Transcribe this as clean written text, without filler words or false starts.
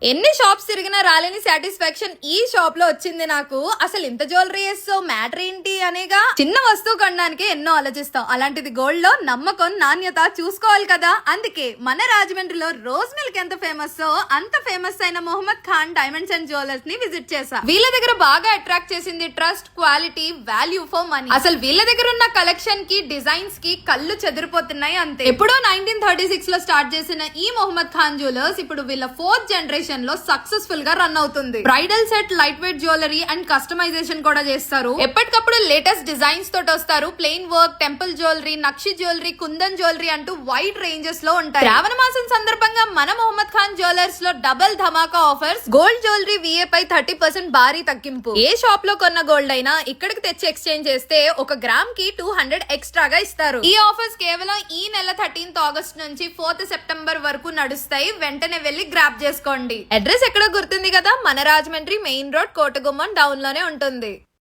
ఎన్ని షాప్స్ తిరిగినా రాలేని సాటిస్ఫాక్షన్ ఈ షాప్ లో వచ్చింది నాకు. అసలు ఇంత జ్యువెలరీ వేస్తావు, మ్యాటర్ ఏంటి అనేగా. చిన్న వస్తువు కొనడానికి ఎన్నో ఆలోచిస్తాం, అలాంటిది గోల్డ్ లో నమ్మకం, నాణ్యత చూసుకోవాలి కదా. అందుకే మన రాజమండ్రిలో రోజ్ మిల్క్ ఎంత ఫేమస్ అంత ఫేమస్ అయిన Mohammed Khan diamonds and jewellers ని విజిట్ చేశా. వీళ్ళ దగ్గర బాగా అట్రాక్ట్ చేసింది trust, quality, value for money. అసలు వీళ్ళ దగ్గర ఉన్న కలెక్షన్ కి, డిజైన్స్ కి కళ్ళు చెదిరిపోతున్నాయి అంతే. ఎప్పుడో 1936 లో స్టార్ట్ చేసిన ఈ మొహమ్మద్ ఖాన్ జ్యువెలర్స్ ఇప్పుడు వీళ్ళ 4th జనరేషన్ లో సక్సెస్ఫుల్ గా రన్ అవుతుంది. Bridal set, light weight jewellery and customisation కూడా చేస్తారు. ఎప్పటికప్పుడు లేటెస్ట్ డిజైన్స్ తోటి వస్తారు. Plain work, temple jewellery, nakshi jewellery, kundan jewellery అంటూ వైడ్ రేంజెస్ లో ఉంటాయి. శ్రావణ మాసం సందర్భంగా మన మొహమ్మద్ ఖాన్ జ్యువెలర్స్ లో డబుల్ ధమాకా ఆఫర్స్. గోల్డ్ జ్యువెలరీ VA పై 30% భారీ తగ్గింపు. ఏ షాప్ లో కొన్న గోల్డ్ అయినా ఇక్కడికి తెచ్చి ఎక్స్చేంజ్ చేస్తే 1 గ్రామ్ కి 200 ఎక్స్ట్రాగా ఇస్తారు. ఈ ఆఫర్స్ కేవలం ఈ నెల 13th ఆగస్ట్ నుంచి 4th సెప్టెంబర్ వరకు నడుస్తాయి. వెంటనే వెళ్లి గ్రాప్ చేసుకోండి. అడ్రస్ ఎక్కడో గుర్తుంది కదా, మన Rajahmundry main road, Kotagummam down లోనే ఉంటుంది.